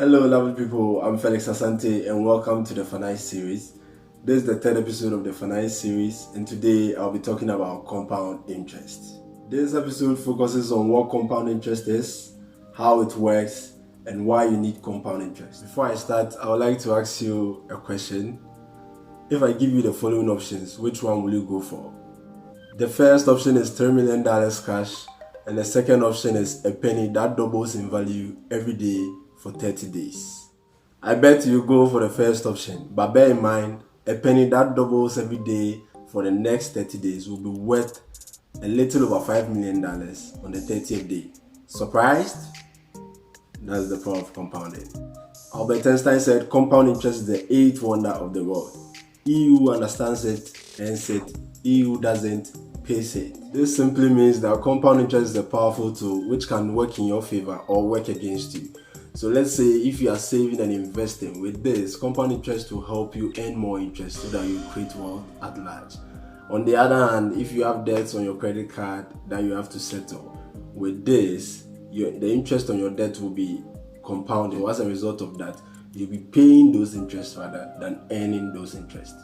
Hello, lovely people. I'm Felix Asante, and welcome to the Finance series. This is the third episode of the Finance series, and today I'll be talking about compound interest. This episode focuses on what compound interest is, how it works, and why you need compound interest. Before I start, I would like to ask you a question. If I give you the following options, which one will you go for? The first option is $3 million cash, and the second option is a penny that doubles in value every day for 30 days. I bet you go for the first option, but bear in mind, a penny that doubles every day for the next 30 days will be worth a little over $5 million on the 30th day. Surprised? That's the power of compounding. Albert Einstein said compound interest is the eighth wonder of the world. He who understands it earns it, he who doesn't pays it. This simply means that compound interest is a powerful tool which can work in your favor or work against you. So let's say if you are saving and investing with this, compound interest will help you earn more interest so that you create wealth at large. On the other hand, if you have debts on your credit card that you have to settle, with this, the interest on your debt will be compounding. As a result of that, you'll be paying those interests rather than earning those interests.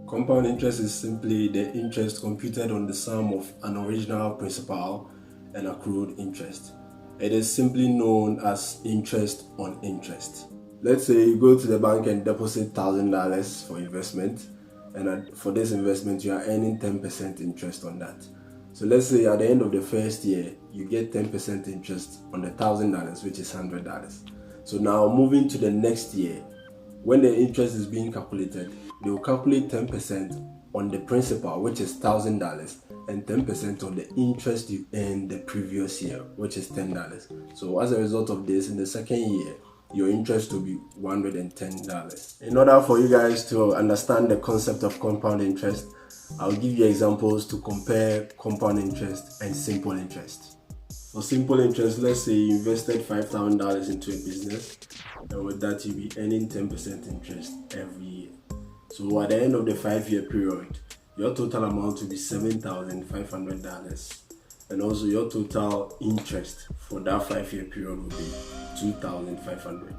Compound interest is simply the interest computed on the sum of an original principal and accrued interest. It is simply known as interest on interest. Let's say you go to the bank and deposit $1,000 for investment, and for this investment you are earning 10% interest on that. So let's say at the end of the first year you get 10% interest on the $1,000, which is $100. So now moving to the next year, when the interest is being calculated, they will calculate 10% on the principal, which is $1,000, and 10% on the interest you earned the previous year, which is $10. So as a result of this, in the second year, your interest will be $110. In order for you guys to understand the concept of compound interest, I'll give you examples to compare compound interest and simple interest. For simple interest, let's say you invested $5,000 into a business, and with that you'll be earning 10% interest every year. So at the end of the 5-year period, your total amount will be $7,500, and also your total interest for that 5-year period will be $2,500.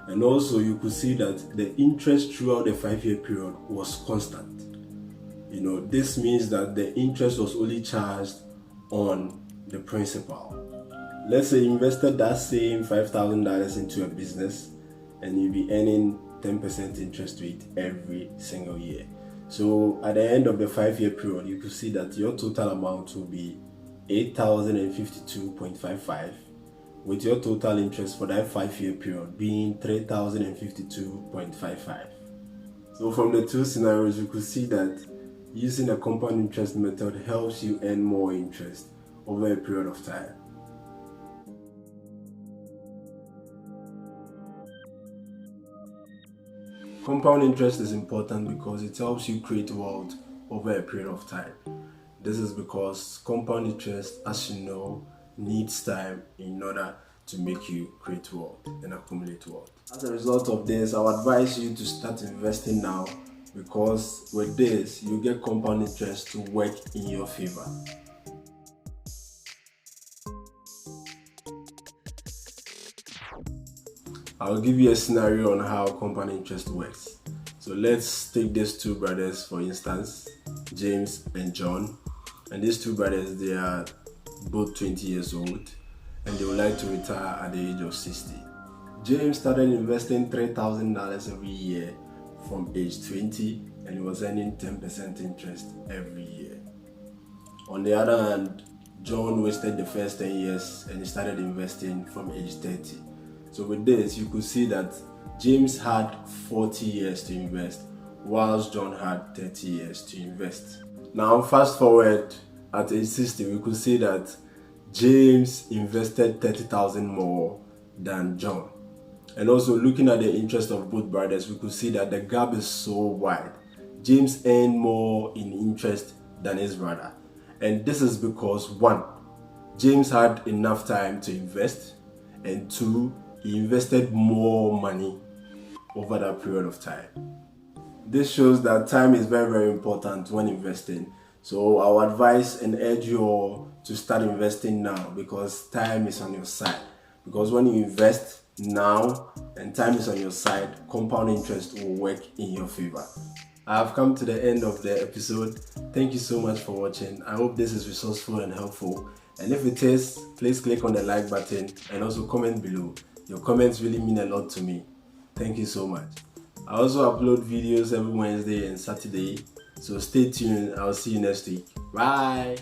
And also you could see that the interest throughout the 5-year period was constant. This means that the interest was only charged on the principal. Let's say you invested that same $5,000 into a business, and you'll be earning 10% interest rate every single year. So at the end of the 5-year period, you could see that your total amount will be $8,052.55, with your total interest for that 5-year period being $3,052.55. So from the two scenarios, you could see that using a compound interest method helps you earn more interest over a period of time. Compound interest is important because it helps you create wealth over a period of time. This is because compound interest, as you know, needs time in order to make you create wealth and accumulate wealth. As a result of this, I would advise you to start investing now, because with this, you get compound interest to work in your favor. I'll give you a scenario on how compound interest works. So let's take these two brothers for instance, James and John. And these two brothers, they are both 20 years old and they would like to retire at the age of 60. James started investing $3,000 every year from age 20, and he was earning 10% interest every year. On the other hand, John wasted the first 10 years and he started investing from age 30. So with this, you could see that James had 40 years to invest, whilst John had 30 years to invest. Now fast forward, at age 60, we could see that James invested $30,000 more than John. And also looking at the interest of both brothers, we could see that the gap is so wide. James earned more in interest than his brother. And this is because 1, James had enough time to invest, and 2, he invested more money over that period of time. This shows that time is very, very important when investing. So I would advise and urge you all to start investing now, because time is on your side. Because when you invest now and time is on your side, compound interest will work in your favor. I have come to the end of the episode. Thank you so much for watching. I hope this is resourceful and helpful. And if it is, please click on the like button and also comment below. Your comments really mean a lot to me. Thank you so much. I also upload videos every Wednesday and Saturday, so stay tuned. I'll see you next week. Bye.